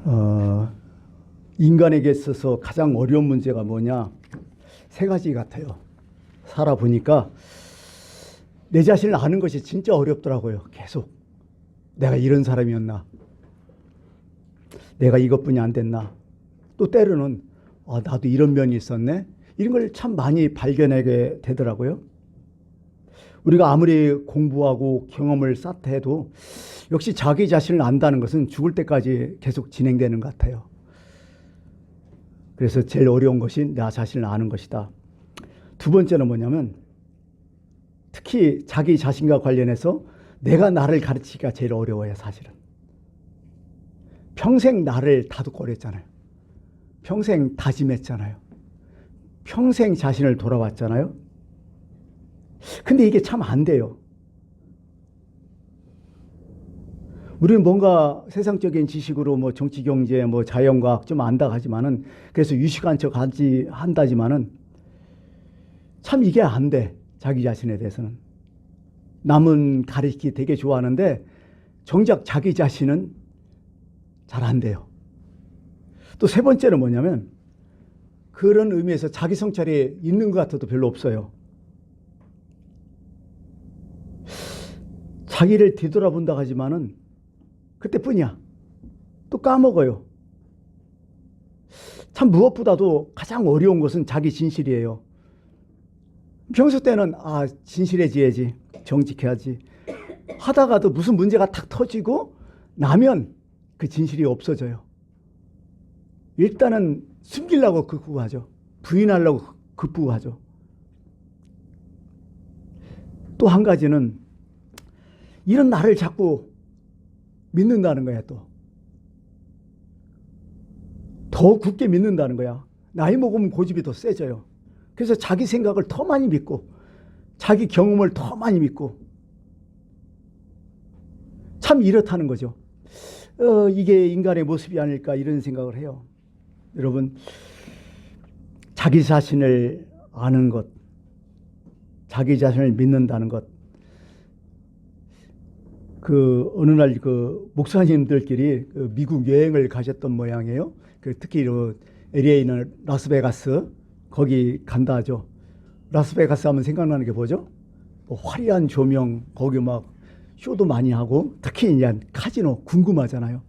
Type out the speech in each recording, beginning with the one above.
어, 인간에게 있어서 가장 어려운 문제가 뭐냐? 세 가지 같아요. 살아보니까 내 자신을 아는 것이 진짜 어렵더라고요. 계속. 내가 이런 사람이었나? 내가 이것뿐이 안 됐나? 또 때로는 나도 이런 면이 있었네? 이런 걸 참 많이 발견하게 되더라고요. 우리가 아무리 공부하고 경험을 쌓다 해도 역시 자기 자신을 안다는 것은 죽을 때까지 계속 진행되는 것 같아요. 그래서 제일 어려운 것이 나 자신을 아는 것이다. 두 번째는 뭐냐면 특히 자기 자신과 관련해서 내가 나를 가르치기가 제일 어려워요, 사실은. 평생 나를 다독거렸잖아요. 평생 다짐했잖아요. 평생 자신을 돌아왔잖아요. 근데 이게 참 안 돼요. 우리는 뭔가 세상적인 지식으로 뭐 정치, 경제, 뭐 자연과학 좀 안다 하지만은 그래서 유식한 척 한다지만은 참 이게 안 돼. 자기 자신에 대해서는. 남은 가르치기 되게 좋아하는데 정작 자기 자신은 잘 안 돼요. 또 세 번째는 뭐냐면 그런 의미에서 자기 성찰이 있는 것 같아도 별로 없어요. 자기를 뒤돌아본다 하지만은 그때뿐이야. 또 까먹어요. 참 무엇보다도 가장 어려운 것은 자기 진실이에요. 평소 때는 진실해져야지, 정직해야지 하다가도 무슨 문제가 탁 터지고 나면 그 진실이 없어져요. 일단은 숨기려고 극구하죠. 부인하려고 극구하죠. 또 한 가지는 이런 나를 자꾸 믿는다는 거야. 또 더 굳게 믿는다는 거야. 나이 먹으면 고집이 더 세져요. 그래서 자기 생각을 더 많이 믿고 자기 경험을 더 많이 믿고 참 이렇다는 거죠. 이게 인간의 모습이 아닐까 이런 생각을 해요. 여러분, 자기 자신을 아는 것, 자기 자신을 믿는다는 것, 어느 날 목사님들끼리 미국 여행을 가셨던 모양이에요. 특히 LA에 있는 라스베가스, 거기 간다 하죠. 라스베가스 하면 생각나는 게 뭐죠? 화려한 조명, 거기 막 쇼도 많이 하고, 특히 이제 카지노 궁금하잖아요.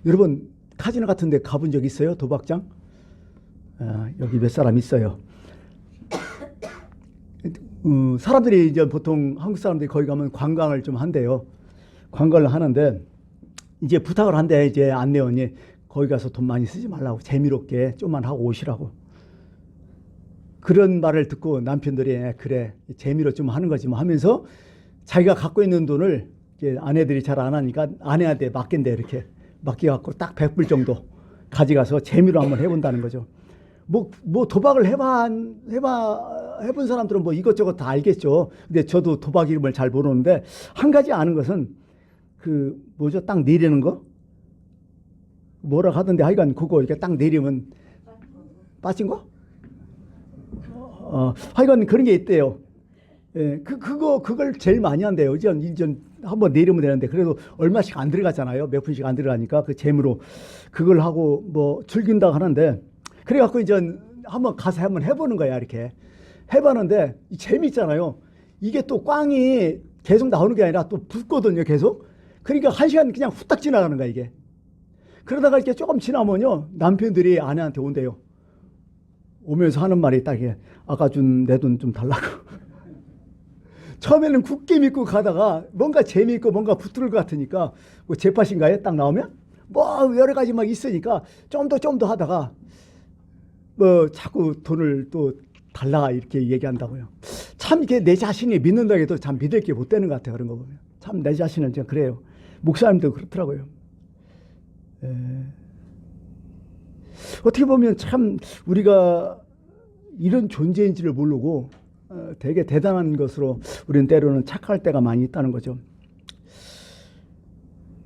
여러분, 카지노 같은 데 가본 적 있어요? 도박장? 여기 몇 사람 있어요. 사람들이 이제 보통 한국 사람들이 거기 가면 관광을 좀 한대요. 관광을 하는데 이제 부탁을 한대. 이제 안내원이 거기 가서 돈 많이 쓰지 말라고, 재미롭게 좀만 하고 오시라고. 그런 말을 듣고 남편들이 그래 재미로 좀 하는 거지 뭐 하면서 자기가 갖고 있는 돈을 이제 아내들이 잘 안 하니까 아내한테 맡긴대. 이렇게 맡겨갖고 딱 100불 정도 가져가서 재미로 한번 해본다는 거죠. 뭐 도박을 해본 사람들은 뭐 이것저것 다 알겠죠. 근데 저도 도박 이름을 잘 모르는데 한 가지 아는 것은 뭐죠? 딱 내리는 거? 뭐라 하던데 하여간 그거 이렇게 딱 내리면 빠진 거? 하여간 그런 게 있대요. 예, 그걸 제일 많이 한대요. 이전 한번 내리면 되는데 그래도 얼마씩 안 들어가잖아요. 몇 푼씩 안 들어가니까 그 재미로 그걸 하고 뭐 즐긴다고 하는데 그래갖고 이제 한번 가서 한번 해보는 거야. 이렇게 해봤는데 재밌잖아요. 이게 또 꽝이 계속 나오는 게 아니라 또 붙거든요. 계속. 그러니까 한 시간 그냥 후딱 지나가는 거야 이게. 그러다가 이렇게 조금 지나면요 남편들이 아내한테 온대요. 오면서 하는 말이 딱 이게 아까 준 내 돈 좀 달라고. 처음에는 굳게 믿고 가다가 뭔가 재미있고 뭔가 붙을 것 같으니까 뭐 제팟인가요? 딱 나오면 뭐 여러 가지 막 있으니까 좀 더 하다가 뭐 자꾸 돈을 또 달라 이렇게 얘기한다고요. 참 이게 내 자신이 믿는다고 해도 참 믿을 게 못 되는 것 같아요. 그런 거 보면. 참 내 자신은 좀 그래요. 목사님도 그렇더라고요. 어떻게 보면 참 우리가 이런 존재인지를 모르고 되게 대단한 것으로 우리는 때로는 착각할 때가 많이 있다는 거죠.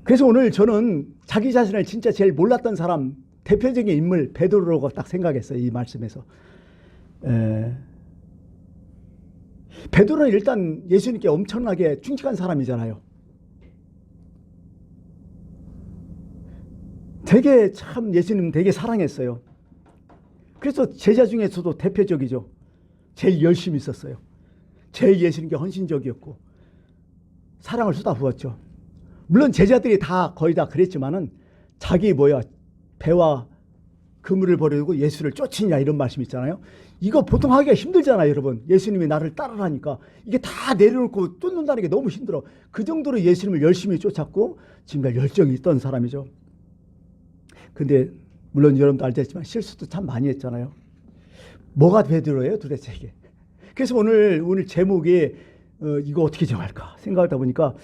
그래서 오늘 저는 자기 자신을 진짜 제일 몰랐던 사람 대표적인 인물 베드로라고 딱 생각했어요. 이 말씀에서. 베드로는 일단 예수님께 엄청나게 충직한 사람이잖아요. 되게 참 예수님 되게 사랑했어요. 그래서 제자 중에서도 대표적이죠. 제일 열심히 있었어요. 제일 예수님께 헌신적이었고 사랑을 쏟아부었죠. 물론 제자들이 다 거의 다 그랬지만은 자기 배와 그물을 버리고 예수를 쫓으냐 이런 말씀 있잖아요. 이거 보통 하기가 힘들잖아요, 여러분. 예수님이 나를 따르라니까 이게 다 내려놓고 쫓는다는 게 너무 힘들어. 그 정도로 예수님을 열심히 쫓았고 지금까지 열정이 있던 사람이죠. 근데 물론 여러분도 알겠지만 실수도 참 많이 했잖아요. 뭐가 베드로예요, 도대체 이게? 그래서 오늘 제목이 이거 어떻게 정할까 생각하다 보니까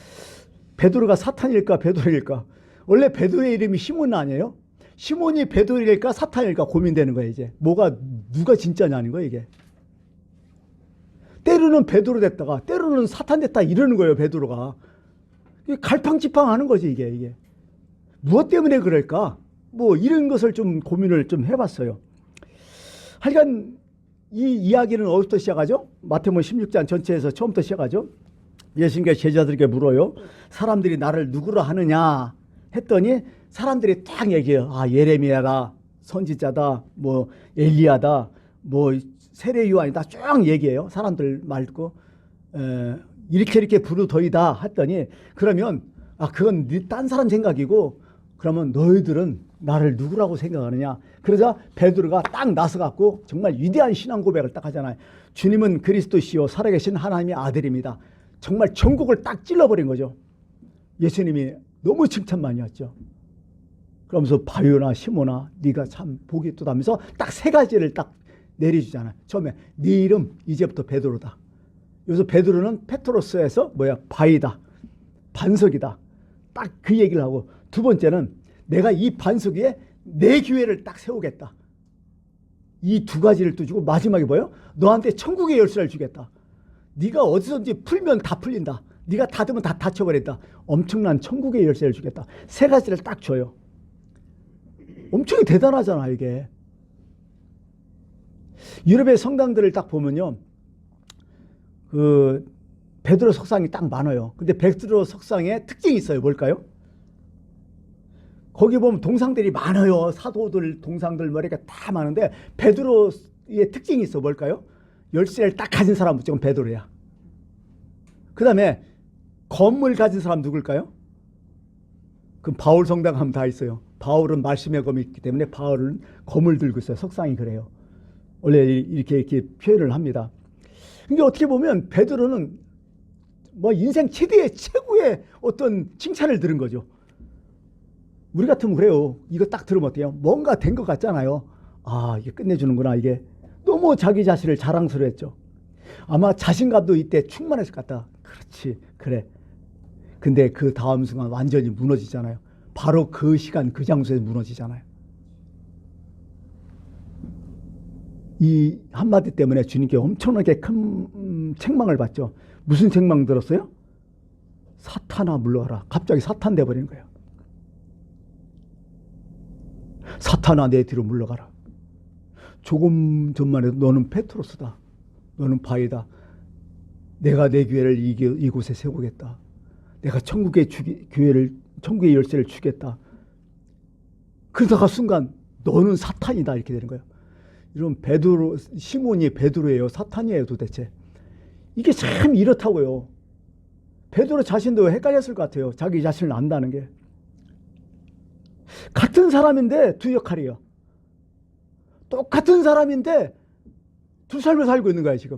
베드로가 사탄일까 베드로일까? 원래 베드로의 이름이 시몬 아니에요? 시몬이 베드로일까 사탄일까 고민되는 거예요. 이제 누가 진짜냐는 거예요. 이게 때로는 베드로 됐다가 때로는 사탄 됐다 이러는 거예요. 베드로가 갈팡질팡하는 거지. 이게 무엇 때문에 그럴까? 뭐 이런 것을 좀 고민을 좀 해봤어요. 하여간 이 이야기는 어디부터 시작하죠? 마태복음 16장 전체에서 처음부터 시작하죠. 예수님께서 제자들에게 물어요. 사람들이 나를 누구로 하느냐 했더니 사람들이 딱 얘기해요. 아, 예레미야다, 선지자다, 뭐 엘리야다, 뭐 세례 요한이다 쭉 얘기해요. 사람들 말 듣고 이렇게 부르더이다 했더니 그러면 그건 딴 사람 생각이고 그러면 너희들은 나를 누구라고 생각하느냐. 그러자 베드로가 딱 나서갖고 정말 위대한 신앙 고백을 딱 하잖아요. 주님은 그리스도시요 살아계신 하나님의 아들입니다. 정말 전국을 딱 찔러버린 거죠. 예수님이 너무 칭찬 많이 했죠. 그러면서 바요나 시모나 네가 참 복이 있다 하면서 딱 세 가지를 딱 내려주잖아요. 처음에 네 이름 이제부터 베드로다. 여기서 베드로는 페트로스에서 바이다, 반석이다. 딱 그 얘기를 하고 두 번째는 내가 이 반석 위에 내 교회를 딱 세우겠다. 이 두 가지를 또 주고 마지막에 뭐예요? 너한테 천국의 열쇠를 주겠다. 네가 어디서든지 풀면 다 풀린다. 네가 닫으면 다 닫혀버린다. 엄청난 천국의 열쇠를 주겠다. 세 가지를 딱 줘요. 엄청 대단하잖아 이게. 유럽의 성당들을 딱 보면요, 그 베드로 석상이 딱 많아요. 근데 베드로 석상에 특징이 있어요. 뭘까요? 거기 보면 동상들이 많아요. 사도들 동상들 뭐 이렇게 다 많은데 베드로의 특징이 있어. 뭘까요? 열쇠를 딱 가진 사람 무조건 베드로야. 그 다음에 검을 가진 사람 누굴까요? 그럼 바울 성당 가면 다 있어요. 바울은 말씀의 검이 있기 때문에 바울은 검을 들고 있어요. 석상이 그래요. 원래 이렇게 표현을 합니다. 근데 어떻게 보면 베드로는 뭐 인생 최고의 어떤 칭찬을 들은 거죠. 우리 같으면 그래요. 이거 딱 들으면 어때요? 뭔가 된 것 같잖아요. 아, 이게 끝내주는구나. 이게 너무 자기 자신을 자랑스러워했죠. 아마 자신감도 이때 충만했을 것 같다. 그렇지, 그래. 근데 그 다음 순간 완전히 무너지잖아요. 바로 그 시간 그 장소에서 무너지잖아요. 이 한마디 때문에 주님께 엄청나게 큰 책망을 받죠. 무슨 책망 들었어요? 사탄아 물러가라. 갑자기 사탄 돼버리는 거예요. 사탄아 내 뒤로 물러가라. 조금 전만 해도 너는 페트로스다. 너는 바위다. 내가 내 교회를 이곳에 세우겠다. 내가 천국의 열쇠를 주겠다. 그러다가 순간 너는 사탄이다 이렇게 되는 거예요. 이런 시몬이 베드로예요? 사탄이에요 도대체? 이게 참 이렇다고요. 베드로 자신도 헷갈렸을 것 같아요. 자기 자신을 안다는 게. 같은 사람인데 두 역할이에요. 똑같은 사람인데 두 삶을 살고 있는 거예요 지금.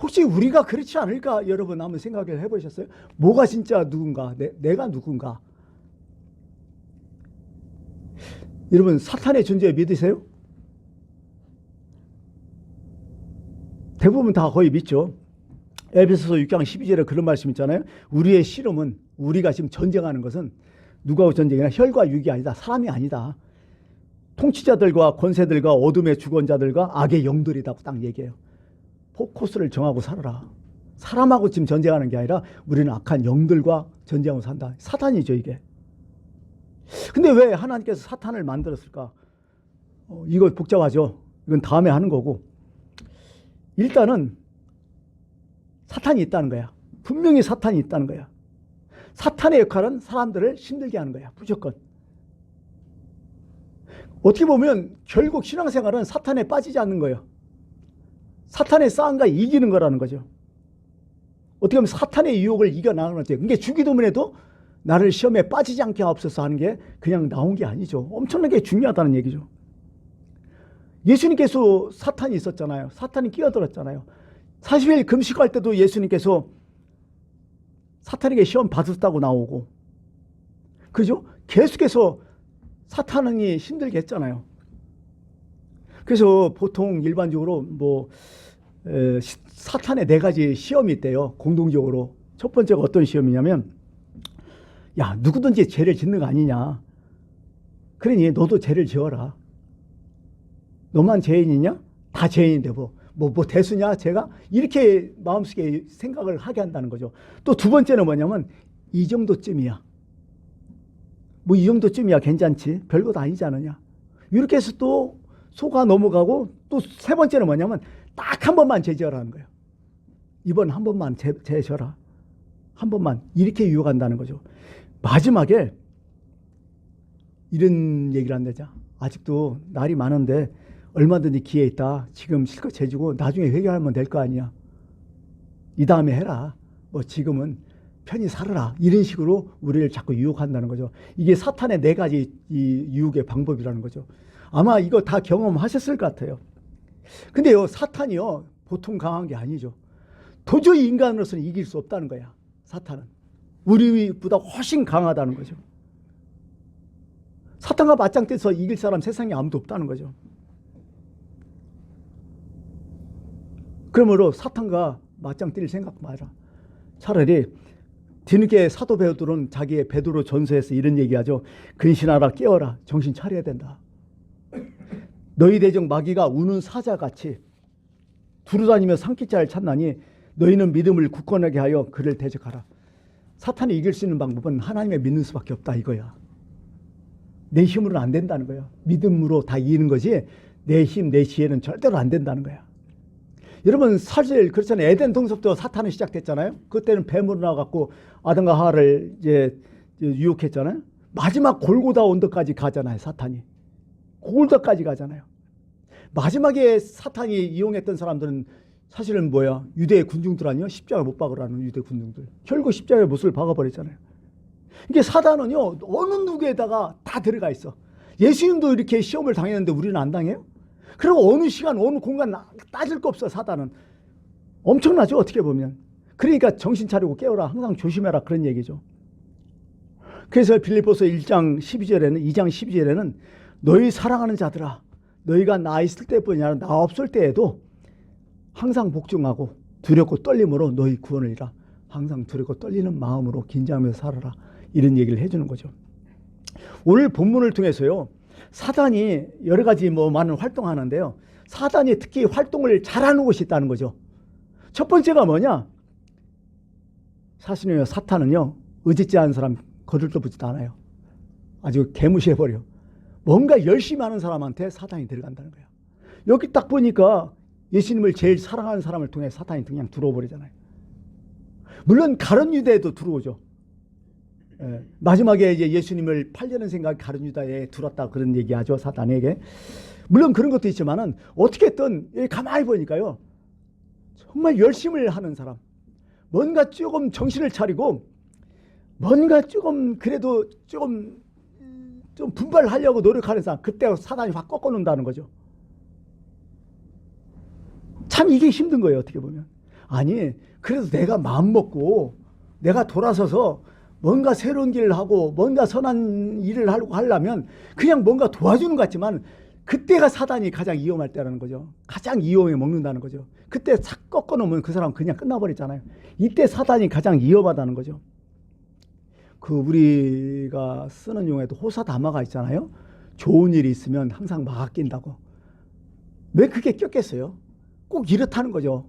혹시 우리가 그렇지 않을까 여러분 한번 생각을 해보셨어요? 뭐가 진짜 누군가? 내가 누군가? 여러분 사탄의 존재 믿으세요? 대부분 다 거의 믿죠. 에베소서 6장 12절에 그런 말씀 있잖아요. 우리의 씨름은 우리가 지금 전쟁하는 것은 누구하고 전쟁이나 혈과 육이 아니다. 사람이 아니다. 통치자들과 권세들과 어둠의 주권자들과 악의 영들이다. 딱 얘기해요. 포커스를 정하고 살아라. 사람하고 지금 전쟁하는 게 아니라 우리는 악한 영들과 전쟁하고 산다. 사탄이죠 이게. 근데 왜 하나님께서 사탄을 만들었을까? 이거 복잡하죠. 이건 다음에 하는 거고. 일단은 사탄이 있다는 거야. 분명히 사탄이 있다는 거야. 사탄의 역할은 사람들을 힘들게 하는 거야. 무조건. 어떻게 보면 결국 신앙생활은 사탄에 빠지지 않는 거예요. 사탄의 싸움과 이기는 거라는 거죠. 어떻게 보면 사탄의 유혹을 이겨나가는 거죠. 그게 주기도문에도 나를 시험에 빠지지 않게 하옵소서 하는 게 그냥 나온 게 아니죠. 엄청나게 중요하다는 얘기죠. 예수님께서 사탄이 있었잖아요. 사탄이 끼어들었잖아요. 40일 금식할 때도 예수님께서 사탄에게 시험 받았다고 나오고, 그죠? 계속해서 사탄이 힘들게 했잖아요. 그래서 보통 일반적으로 사탄의 4가지 시험이 있대요. 공동적으로. 첫 번째가 어떤 시험이냐면, 야, 누구든지 죄를 짓는 거 아니냐. 그러니 너도 죄를 지어라. 너만 죄인이냐? 다 죄인인데 뭐 대수냐 죄가? 이렇게 마음속에 생각을 하게 한다는 거죠. 또 두 번째는 뭐냐면, 이 정도쯤이야. 뭐 이 정도쯤이야 괜찮지. 별것 아니지 않느냐. 이렇게 해서 또 속아 넘어가고, 또 세 번째는 뭐냐면, 딱 한 번만 죄 지어라는 거예요. 이번 한 번만 죄 지어라. 한 번만. 이렇게 유혹한다는 거죠. 마지막에 이런 얘기를 한다자. 아직도 날이 많은데 얼마든지 기회 있다. 지금 실컷 죄지고 나중에 회개하면 될 거 아니야. 이 다음에 해라. 뭐 지금은 편히 살아라. 이런 식으로 우리를 자꾸 유혹한다는 거죠. 이게 사탄의 4가지 이 유혹의 방법이라는 거죠. 아마 이거 다 경험하셨을 것 같아요. 근데요, 사탄이요, 보통 강한 게 아니죠. 도저히 인간으로서는 이길 수 없다는 거야. 사탄은. 우리보다 훨씬 강하다는 거죠. 사탄과 맞짱뜨서 이길 사람 세상에 아무도 없다는 거죠. 그러므로 사탄과 맞짱 뜰 생각 마라. 차라리 뒤늦게 사도 베드로는 자기의 베드로 전서에서 이런 얘기하죠. 근신하라, 깨어라, 정신 차려야 된다. 너희 대적 마귀가 우는 사자같이 두루다니며 삼킬자를 찾나니 너희는 믿음을 굳건하게 하여 그를 대적하라. 사탄이 이길 수 있는 방법은 하나님을 믿는 수밖에 없다 이거야. 내 힘으로는 안 된다는 거야. 믿음으로 다 이기는 거지 내 힘, 내 지혜는 절대로 안 된다는 거야. 여러분 사실 그렇잖아요. 에덴 동산부터 사탄은 시작됐잖아요. 그때는 뱀으로 나와갖고 아담과 하와를 이제 유혹했잖아요. 마지막 골고다 언덕까지 가잖아요. 사탄이. 골고다까지 가잖아요. 마지막에 사탄이 이용했던 사람들은 사실은 뭐야? 유대 군중들 아니요? 십자가 못 박으라는 유대 군중들. 결국 십자가에 못을 박아버렸잖아요. 이게 사단은요, 어느 누구에다가 다 들어가 있어. 예수님도 이렇게 시험을 당했는데 우리는 안 당해요? 그리고 어느 시간, 어느 공간 따질 거 없어, 사단은. 엄청나죠, 어떻게 보면. 그러니까 정신 차리고 깨어라, 항상 조심해라, 그런 얘기죠. 그래서 빌립보서 1장 12절에는, 2장 12절에는 너희 사랑하는 자들아, 너희가 나 있을 때뿐이 아니라 나 없을 때에도 항상 복종하고 두렵고 떨림으로 너희 구원을 이라. 항상 두렵고 떨리는 마음으로 긴장하면서 살아라. 이런 얘기를 해주는 거죠. 오늘 본문을 통해서요, 사단이 여러 가지 많은 활동하는데요. 사단이 특히 활동을 잘하는 곳이 있다는 거죠. 첫 번째가 뭐냐? 사실은요, 사탄은요, 의지치 않은 사람 거들떠 보지도 않아요. 아주 개무시해버려. 뭔가 열심히 하는 사람한테 사탄이 들어간다는 거예요. 여기 딱 보니까 예수님을 제일 사랑하는 사람을 통해 사탄이 그냥 들어오버리잖아요. 물론 가룟 유다에도 들어오죠. 마지막에 이제 예수님을 팔려는 생각이 가룟 유다에 들었다 그런 얘기하죠. 사탄에게. 물론 그런 것도 있지만은 어떻게든 가만히 보니까요. 정말 열심을 하는 사람. 뭔가 조금 정신을 차리고 뭔가 조금 그래도 좀 분발하려고 노력하는 사람. 그때 사단이 확 꺾어놓는다는 거죠. 참 이게 힘든 거예요. 어떻게 보면. 아니 그래도 내가 마음먹고 내가 돌아서서 뭔가 새로운 길을 하고 뭔가 선한 일을 하려면 그냥 뭔가 도와주는 것 같지만 그때가 사단이 가장 위험할 때라는 거죠. 가장 위험에 먹는다는 거죠. 그때 싹 꺾어놓으면 그 사람 그냥 끝나버리잖아요. 이때 사단이 가장 위험하다는 거죠. 그 우리가 쓰는 용어에도 호사다마가 있잖아요. 좋은 일이 있으면 항상 막아 낀다고. 왜 그게 꼈겠어요? 꼭 이렇다는 거죠.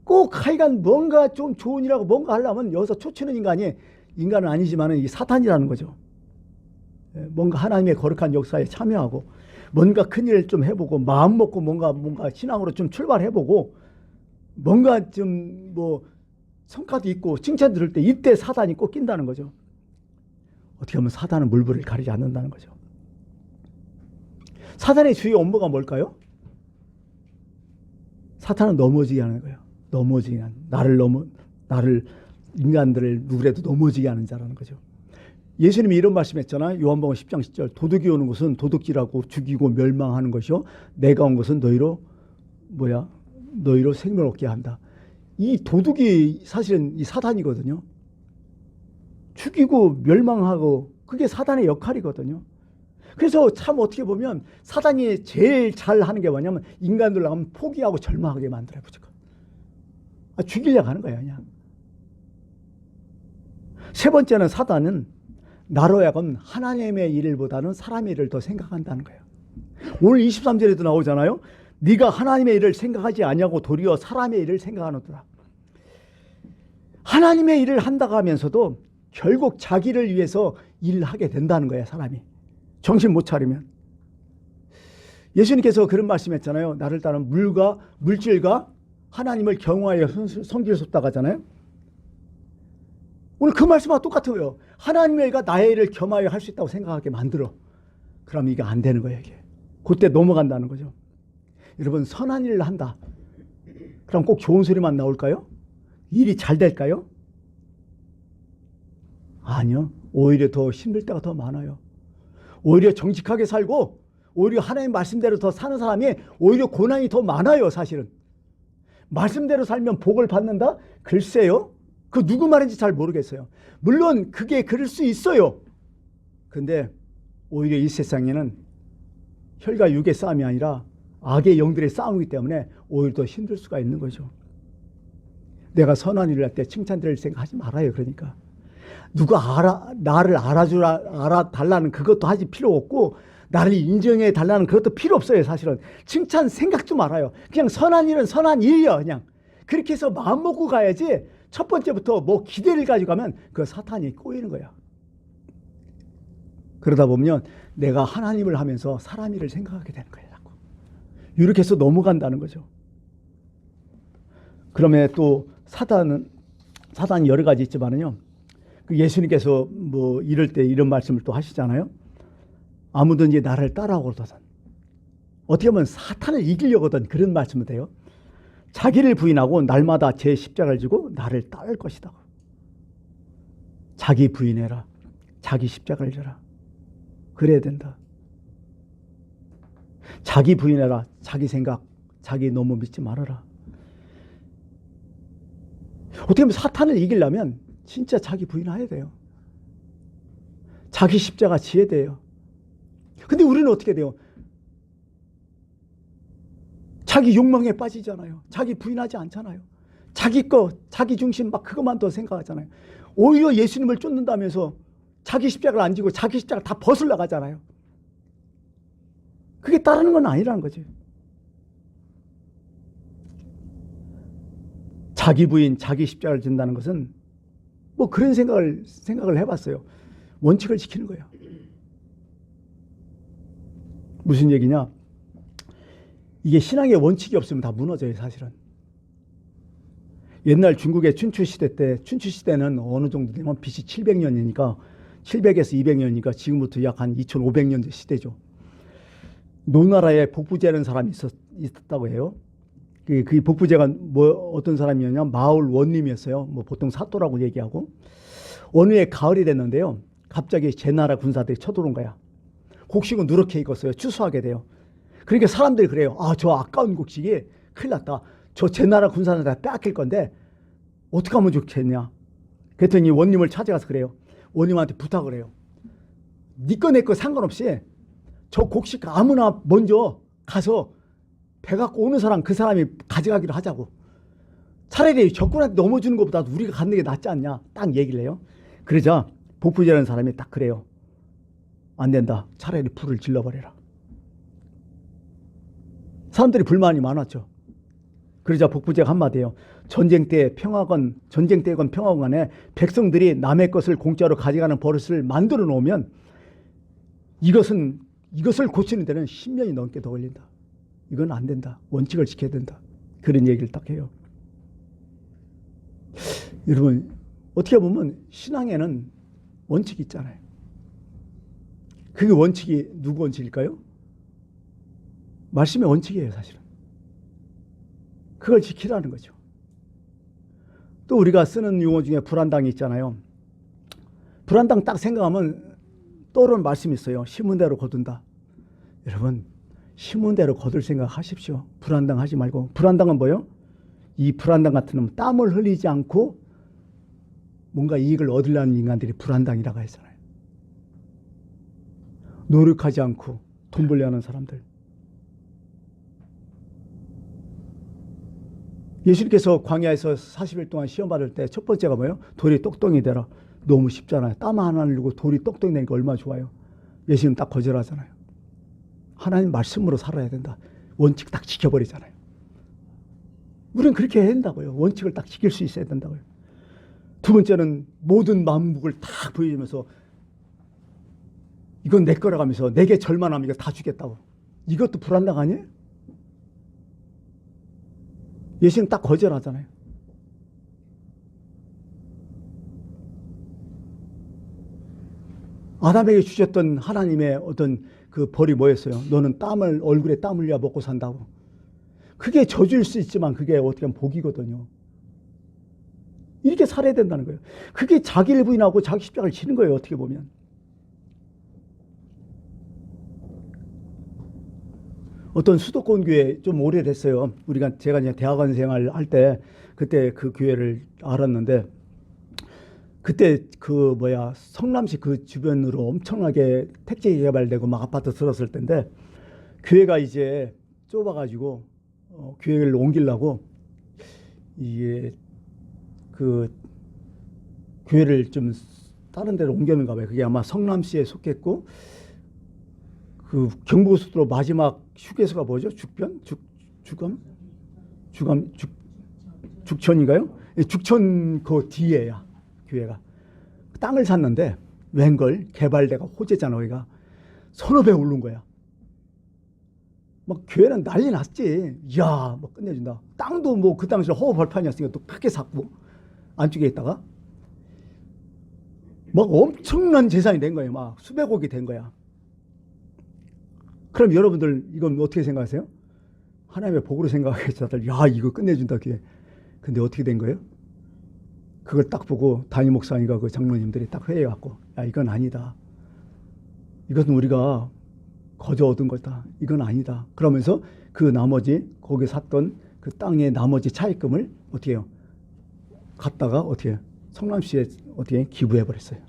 꼭 하여간 뭔가 좀 좋은 일하고 뭔가 하려면 여기서 초치는 인간은 아니지만 이게 사탄이라는 거죠. 뭔가 하나님의 거룩한 역사에 참여하고 뭔가 큰일을 좀 해보고 마음 먹고 뭔가 신앙으로 좀 출발해보고 뭔가 좀 성과도 있고 칭찬 들을 때 이때 사단이 꼭 낀다는 거죠. 어떻게 하면 사단은 물불을 가리지 않는다는 거죠. 사탄의 주요 업무가 뭘까요? 사탄은 넘어지게 하는 거예요. 넘어지게 하는, 나를 인간들을 누구라도 넘어지게 하는 자라는 거죠. 예수님이 이런 말씀했잖아요. 요한복음 10장 10절. 도둑이 오는 것은 도둑질하고 죽이고 멸망하는 것이요. 내가 온 것은 너희로 생명을 얻게 한다. 이 도둑이 사실은 이 사단이거든요. 죽이고 멸망하고 그게 사단의 역할이거든요. 그래서 참 어떻게 보면 사단이 제일 잘 하는 게 뭐냐면 인간들 하면 포기하고 절망하게 만들어요. 무조건. 죽이려고 하는 거예요. 그냥. 세 번째는 사단은 나로 하여금 하나님의 일보다는 사람의 일을 더 생각한다는 거예요. 오늘 23절에도 나오잖아요. 네가 하나님의 일을 생각하지 아니하고 도리어 사람의 일을 생각하노라. 하나님의 일을 한다고 하면서도 결국 자기를 위해서 일을 하게 된다는 거예요. 사람이. 정신 못 차리면. 예수님께서 그런 말씀했잖아요. 나를 따르는 물질과 하나님을 경외하여 섬길 수 없다고 하잖아요. 오늘 그 말씀과 똑같아요. 하나님의 일과 나의 일을 겸하여 할 수 있다고 생각하게 만들어. 그럼 이게 안 되는 거예요. 이게. 그때 넘어간다는 거죠. 여러분 선한 일을 한다. 그럼 꼭 좋은 소리만 나올까요? 일이 잘 될까요? 아니요. 오히려 더 힘들 때가 더 많아요. 오히려 정직하게 살고 오히려 하나님 말씀대로 더 사는 사람이 오히려 고난이 더 많아요. 사실은. 말씀대로 살면 복을 받는다? 글쎄요. 그 누구 말인지 잘 모르겠어요. 물론 그게 그럴 수 있어요. 근데 오히려 이 세상에는 혈과 육의 싸움이 아니라 악의 영들의 싸움이기 때문에 오히려 더 힘들 수가 있는 거죠. 내가 선한 일을 할 때 칭찬드릴 생각하지 말아요. 그러니까. 누가 나를 알아달라는 그것도 하지 필요 없고 나를 인정해 달라는 그것도 필요 없어요. 사실은. 칭찬 생각도 말아요. 그냥 선한 일은 선한 일이야. 그냥. 그렇게 해서 마음 먹고 가야지 첫 번째부터 뭐 기대를 가지고 가면 그 사탄이 꼬이는 거야. 그러다 보면 내가 하나님을 하면서 사람 일을 생각하게 되는 거예요. 자꾸. 이렇게 해서 넘어간다는 거죠. 그러면 또 사단이 여러 가지 있지만은요. 그 예수님께서 뭐 이럴 때 이런 말씀을 또 하시잖아요. 아무든지 나를 따라오거든. 어떻게 보면 사탄을 이기려거든 그런 말씀을 해요. 자기를 부인하고 날마다 제 십자가를 지고 나를 따를 것이다. 자기 부인해라. 자기 십자가를 져라. 그래야 된다. 자기 부인해라. 자기 생각, 자기 너무 믿지 말아라. 어떻게 보면 사탄을 이기려면 진짜 자기 부인해야 돼요. 자기 십자가 지어야 돼요. 근데 우리는 어떻게 돼요? 자기 욕망에 빠지잖아요. 자기 부인하지 않잖아요. 자기 거, 자기 중심 막 그것만 더 생각하잖아요. 오히려 예수님을 쫓는다면서 자기 십자가를 안 지고 자기 십자가를 다 벗으려가잖아요. 그게 따르는 건 아니라는 거지. 자기 부인, 자기 십자가를 진다는 것은 뭐 그런 생각을 해봤어요. 원칙을 지키는 거예요. 무슨 얘기냐? 이게 신앙의 원칙이 없으면 다 무너져요, 사실은. 옛날 중국의 춘추시대 때, 춘추시대는 어느 정도 되면 BC 700년이니까 700에서 200년이니까 지금부터 약 한 2500년 시대죠. 노나라에 복부제라는 사람이 있었다고 해요. 그 복부제가 뭐 어떤 사람이었냐? 마을 원님이었어요. 뭐 보통 사또라고 얘기하고. 어느 해 가을이 됐는데요. 갑자기 제 나라 군사들이 쳐들어온 거야. 곡식은 누렇게 익었어요. 추수하게 돼요. 그러니까 사람들이 그래요. 아, 저 아까운 곡식이 큰일 났다. 저 제 나라 군사들 다 빼앗길 건데 어떻게 하면 좋겠냐. 그랬더니 원님을 찾아가서 그래요. 원님한테 부탁을 해요. 니 거 내 거 상관없이 저 곡식 아무나 먼저 가서 배 갖고 오는 사람 그 사람이 가져가기로 하자고. 차라리 적군한테 넘어주는 것보다 우리가 갖는 게 낫지 않냐. 딱 얘기를 해요. 그러자 복부제라는 사람이 딱 그래요. 안 된다. 차라리 불을 질러버려라. 사람들이 불만이 많았죠. 그러자 복부제가 한마디예요. 전쟁 때건 평화건 간에 백성들이 남의 것을 공짜로 가져가는 버릇을 만들어 놓으면 이것을 고치는 데는 10년이 넘게 더 걸린다. 이건 안 된다. 원칙을 지켜야 된다. 그런 얘기를 딱 해요. 여러분, 어떻게 보면 신앙에는 원칙이 있잖아요. 그게 원칙이 누구 원칙일까요? 말씀의 원칙이에요, 사실은. 그걸 지키라는 거죠. 또 우리가 쓰는 용어 중에 불안당이 있잖아요. 불안당 딱 생각하면 떠오르는 말씀이 있어요. 심은 대로 거둔다. 여러분, 심은 대로 거둘 생각 하십시오. 불안당 하지 말고. 불안당은 뭐예요? 이 불안당 같은 놈, 땀을 흘리지 않고 뭔가 이익을 얻으려는 인간들이 불안당이라고 했잖아요. 노력하지 않고 돈 벌려는 사람들. 예수님께서 광야에서 40일 동안 시험 받을 때 첫 번째가 뭐예요? 돌이 똑똑이 되라. 너무 쉽잖아요. 땀 하나 흘리고 돌이 똑똑이 되니까 얼마나 좋아요. 예수님 딱 거절하잖아요. 하나님 말씀으로 살아야 된다. 원칙 딱 지켜버리잖아요. 우리는 그렇게 해야 된다고요. 원칙을 딱 지킬 수 있어야 된다고요. 두 번째는 모든 만묵을 다 보여주면서 이건 내 거라고 하면서 내게 절만하면 이거 다 주겠다고. 이것도 불안당 아니에요? 예수님 딱 거절하잖아요. 아담에게 주셨던 하나님의 어떤 그 벌이 뭐였어요? 너는 얼굴에 땀 흘려 먹고 산다고. 그게 저주일 수 있지만 그게 어떻게 보면 복이거든요. 이렇게 살아야 된다는 거예요. 그게 자기를 부인하고 자기 십자가를 지는 거예요. 어떻게 보면. 어떤 수도권 교회 좀 오래됐어요. 제가 이제 대학원 생활할 때 그때 그 교회를 알았는데 그때 성남시 그 주변으로 엄청나게 택지 개발되고 막 아파트 들었을 때인데 교회가 이제 좁아가지고 교회를 옮기려고 이게 그 교회를 좀 다른 데로 옮겼는가 봐요. 그게 아마 성남시에 속했고 그 경부고속도로 마지막 휴게소가 뭐죠? 죽천인가요? 죽천 그 뒤에야 교회가. 땅을 샀는데 웬걸 개발대가 호재잖아. 여기가 서너 배 오른 거야. 막 교회는 난리 났지. 이야, 뭐 끝내준다. 땅도 뭐 그 당시에 허허 벌판이었으니까 또 크게 샀고 안쪽에 있다가 막 엄청난 재산이 된 거예요. 막 수백억이 된 거야. 그럼 여러분들 이건 어떻게 생각하세요? 하나님의 복으로 생각하겠죠. 다들 야, 이거 끝내준다 교회. 근데 어떻게 된 거예요? 그걸 딱 보고 담임 목사님과 그 장로님들이 딱 회의해 갖고 야, 이건 아니다. 이것은 우리가 거저 얻은 거다. 이건 아니다. 그러면서 그 나머지 거기 샀던 그 땅의 나머지 차입금을 어떻게 해요? 갖다가 어떻게 해요? 성남시에 어떻게 기부해 버렸어요.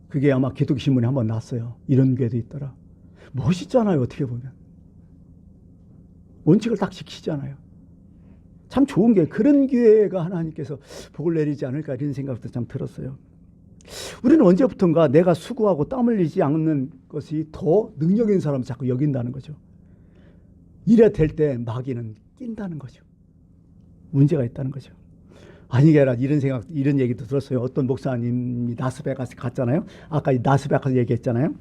그게 아마 기독신문에 한번 났어요. 이런 교회도 있더라. 멋있잖아요. 어떻게 보면. 원칙을 딱 지키잖아요. 참 좋은 게 그런 교회가 하나님께서 복을 내리지 않을까 이런 생각도 참 들었어요. 우리는 언제부턴가 내가 수고하고 땀 흘리지 않는 것이 더 능력 있는 사람을 자꾸 여긴다는 거죠. 이래 될 때 마귀는 낀다는 거죠. 문제가 있다는 거죠. 아니, 게 아니라 이런 얘기도 들었어요. 어떤 목사님이 라스베가스 갔잖아요. 아까 라스베가스 얘기했잖아요.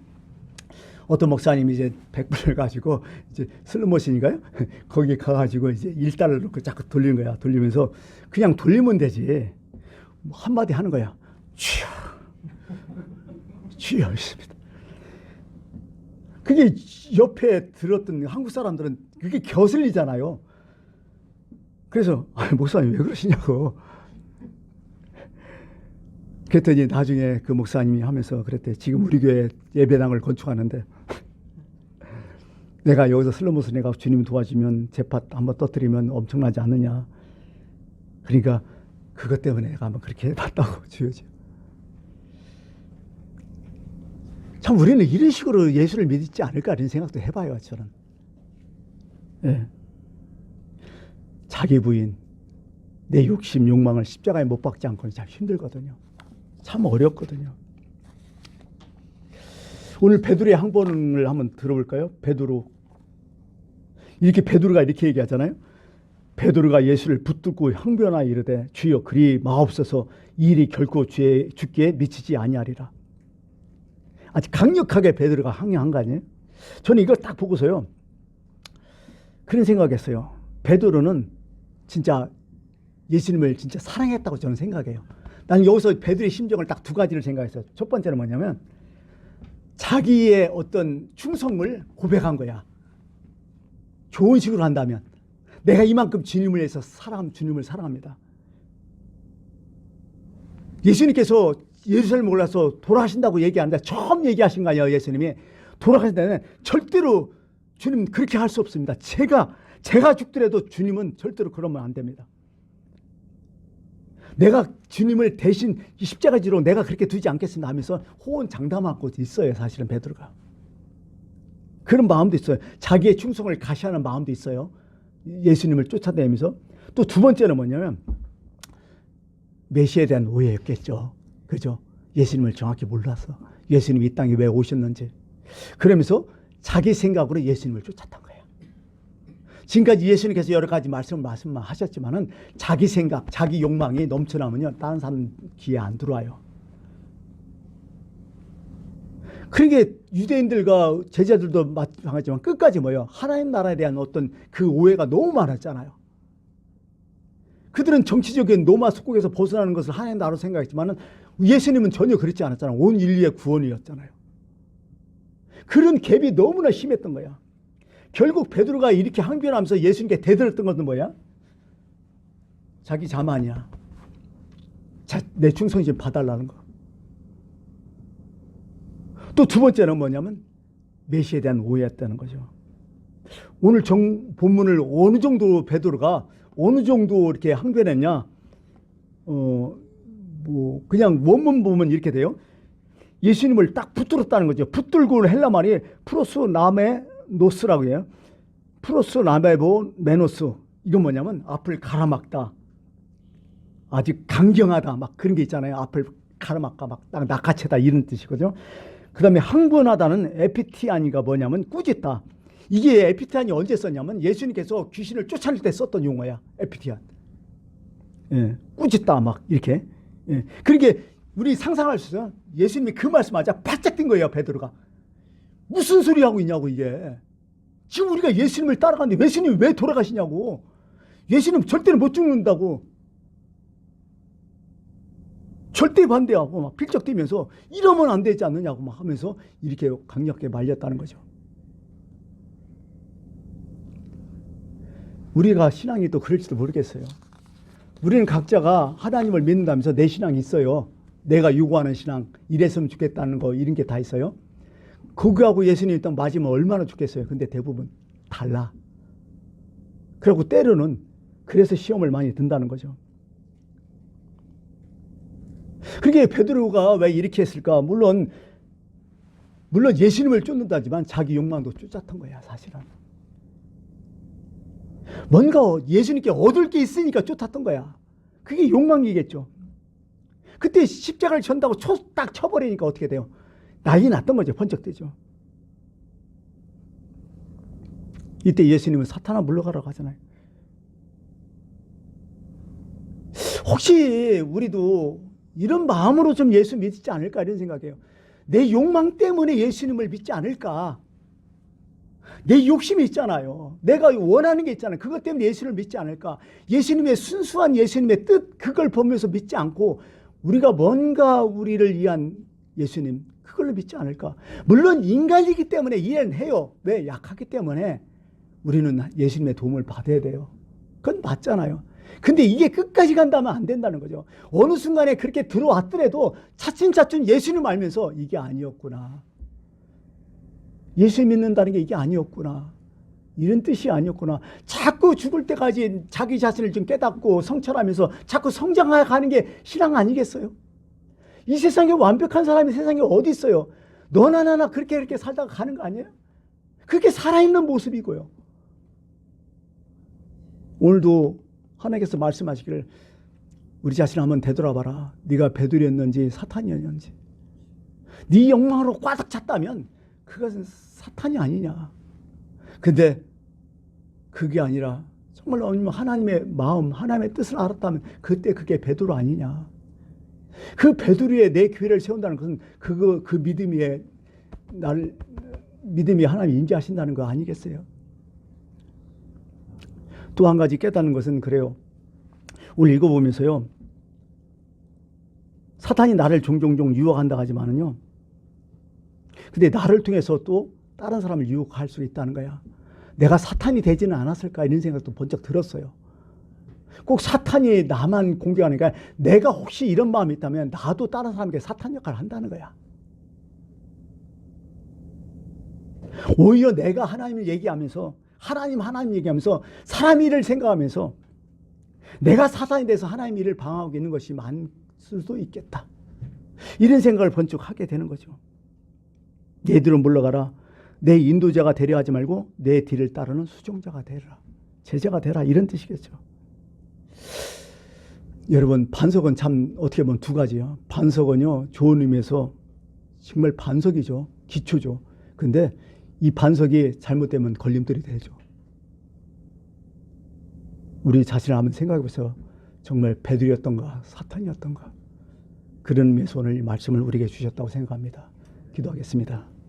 어떤 목사님이 이제 100불을 가지고 이제 슬롯머신인가요? 거기 가가지고 이제 1달러를 놓고 자꾸 돌리는 거야. 돌리면서 그냥 돌리면 되지. 한마디 하는 거야. 주여, 주여 있습니다. 그게 옆에 들었던 한국 사람들은 그게 거슬리잖아요. 그래서 목사님 왜 그러시냐고. 그랬더니 나중에 그 목사님이 하면서 그랬대. 지금 우리 교회 예배당을 건축하는데 내가 여기서 슬로모스 내가 주님 도와주면 재팟 한번 떠뜨리면 엄청나지 않느냐. 그러니까 그것 때문에 내가 한번 그렇게 해봤다고 주여지. 참 우리는 이런 식으로 예수를 믿지 않을까 이런 생각도 해봐요. 저는. 네. 자기 부인, 내 욕심, 욕망을 십자가에 못 박지 않고는 참 힘들거든요. 참 어렵거든요. 오늘 베드로의 항본을 한번 들어볼까요? 베드로. 이렇게 베드로가 이렇게 얘기하잖아요. 베드로가 예수를 붙들고 항변하여 이르되 주여 그리 마옵소서 이 일이 결코 주께 미치지 아니하리라. 아주 강력하게 베드로가 항의한 거 아니에요? 저는 이걸 딱 보고서요. 그런 생각했어요. 베드로는 진짜 예수님을 진짜 사랑했다고 저는 생각해요. 나는 여기서 베드로의 심정을 딱 두 가지를 생각했어요. 첫 번째는 뭐냐면 자기의 어떤 충성을 고백한 거야. 좋은 식으로 한다면 내가 이만큼 주님을 위해서 주님을 사랑합니다. 예수님께서 예루살렘 올라서 돌아가신다고 얘기하는데 처음 얘기하신 거 아니에요. 예수님이 돌아가신다면 절대로 주님 그렇게 할 수 없습니다. 제가 죽더라도 주님은 절대로 그러면 안 됩니다. 내가 주님을 대신 십자가지로 내가 그렇게 두지 않겠습니다 하면서 호언장담하고 있어요. 사실은 베드로가. 그런 마음도 있어요. 자기의 충성을 가시하는 마음도 있어요. 예수님을 쫓아다니면서. 또 두 번째는 뭐냐면 메시아에 대한 오해였겠죠. 그죠? 예수님을 정확히 몰라서 예수님이 이 땅에 왜 오셨는지. 그러면서 자기 생각으로 예수님을 쫓았던 거예요. 지금까지 예수님께서 여러 가지 말씀만 하셨지만은 자기 생각, 자기 욕망이 넘쳐나면요 다른 사람 귀에 안 들어와요. 그러게 유대인들과 제자들도 마찬가지지만 끝까지 뭐예요? 하나님 나라에 대한 어떤 그 오해가 너무 많았잖아요. 그들은 정치적인 로마 속국에서 벗어나는 것을 하나님 나라로 생각했지만은 예수님은 전혀 그렇지 않았잖아요. 온 인류의 구원이었잖아요. 그런 갭이 너무나 심했던 거야. 결국 베드로가 이렇게 항변하면서 예수님께 대들었던 것은 뭐야? 자기 자만이야. 내 충성심 봐달라는 거. 또 두 번째는 뭐냐면 메시아에 대한 오해였다는 거죠. 오늘 본문을 어느 정도 베드로가 어느 정도 이렇게 항변했냐? 그냥 원문 보면 이렇게 돼요. 예수님을 딱 붙들었다는 거죠. 붙들고 헬라 말이 프로스나메노스라고 해요. 프로스나메노스. 이건 뭐냐면 앞을 가로막다. 아주 강경하다. 막 그런 게 있잖아요. 앞을 가로막다. 막 딱 낚아채다. 이런 뜻이거든요. 그 다음에 항변하다는 에피티아니가 뭐냐면 꾸짖다. 이게 에피티안이 언제 썼냐면 예수님께서 귀신을 쫓아낼 때 썼던 용어야. 에피티안. 예, 꾸짖다 막 이렇게. 예. 그러니까 우리 상상할 수 있어요. 예수님이 그 말씀하자 바짝 뛴 거예요. 베드로가. 무슨 소리 하고 있냐고 이게. 지금 우리가 예수님을 따라가는데 예수님이 왜 돌아가시냐고. 예수님 절대로 못 죽는다고. 절대 반대하고 막 필적 뛰면서 이러면 안 되지 않느냐고 막 하면서 이렇게 강력하게 말렸다는 거죠. 우리가 신앙이 또 그럴지도 모르겠어요. 우리는 각자가 하나님을 믿는다면서 내 신앙이 있어요. 내가 요구하는 신앙, 이랬으면 좋겠다는 거 이런 게 다 있어요. 그거하고 예수님 일단 맞으면 얼마나 좋겠어요. 근데 대부분 달라. 그리고 때로는 그래서 시험을 많이 든다는 거죠. 그게 베드로가 왜 이렇게 했을까? 물론 예수님을 쫓는다지만 자기 욕망도 쫓았던 거야, 사실은. 뭔가 예수님께 얻을 게 있으니까 쫓았던 거야. 그게 욕망이겠죠. 그때 십자가를 전다고 딱 쳐버리니까 어떻게 돼요? 난리 났던 거죠. 번쩍되죠. 이때 예수님은 사탄아 물러가라고 하잖아요. 혹시 우리도 이런 마음으로 좀 예수 믿지 않을까 이런 생각이에요. 내 욕망 때문에 예수님을 믿지 않을까. 내 욕심이 있잖아요. 내가 원하는 게 있잖아요. 그것 때문에 예수님을 믿지 않을까. 예수님의 순수한 예수님의 뜻 그걸 보면서 믿지 않고 우리가 뭔가 우리를 위한 예수님 그걸로 믿지 않을까. 물론 인간이기 때문에 이해는 해요. 왜? 약하기 때문에 우리는 예수님의 도움을 받아야 돼요. 그건 맞잖아요. 근데 이게 끝까지 간다면 안 된다는 거죠. 어느 순간에 그렇게 들어왔더라도 차츰차츰 예수님 알면서 이게 아니었구나. 예수 믿는다는 게 이게 아니었구나. 이런 뜻이 아니었구나. 자꾸 죽을 때까지 자기 자신을 좀 깨닫고 성찰하면서 자꾸 성장하는 게 신앙 아니겠어요? 이 세상에 완벽한 사람이 세상에 어디 있어요? 너나 나나 그렇게 살다가 가는 거 아니에요? 그게 살아있는 모습이고요. 오늘도 하나님께서 말씀하시기를 우리 자신을 한번 되돌아봐라. 네가 베드로였는지 사탄이었는지. 네 욕망으로 꽉 찼다면 그것은 사탄이 아니냐. 근데 그게 아니라 정말로 하나님의 마음, 하나님의 뜻을 알았다면 그때 그게 베드로 아니냐. 그 베드로에 내 교회를 세운다는 것은 그 믿음이 하나님 임재하신다는 거 아니겠어요? 또 한 가지 깨닫는 것은 그래요. 오늘 읽어보면서요. 사탄이 나를 종종 유혹한다 하지만은요. 근데 나를 통해서 또 다른 사람을 유혹할 수 있다는 거야. 내가 사탄이 되지는 않았을까 이런 생각도 번쩍 들었어요. 꼭 사탄이 나만 공격하니까 내가 혹시 이런 마음이 있다면 나도 다른 사람에게 사탄 역할을 한다는 거야. 오히려 내가 하나님을 얘기하면서 하나님 얘기하면서 사람 일을 생각하면서 내가 사탄이 돼서 하나님 일을 방해하고 있는 것이 많을 수도 있겠다. 이런 생각을 번쩍 하게 되는 거죠. 얘들을 물러가라. 내 인도자가 되려 하지 말고 내 뒤를 따르는 수종자가 되라. 제자가 되라. 이런 뜻이겠죠. 여러분, 반석은 참 어떻게 보면 두 가지요. 반석은요, 좋은 의미에서 정말 반석이죠. 기초죠. 근데 이 반석이 잘못되면 걸림돌이 되죠. 우리 자신을 한번 생각해 보세요. 정말 베드로였던가 사탄이었던가. 그런 의미에서 오늘 이 말씀을 우리에게 주셨다고 생각합니다. 기도하겠습니다.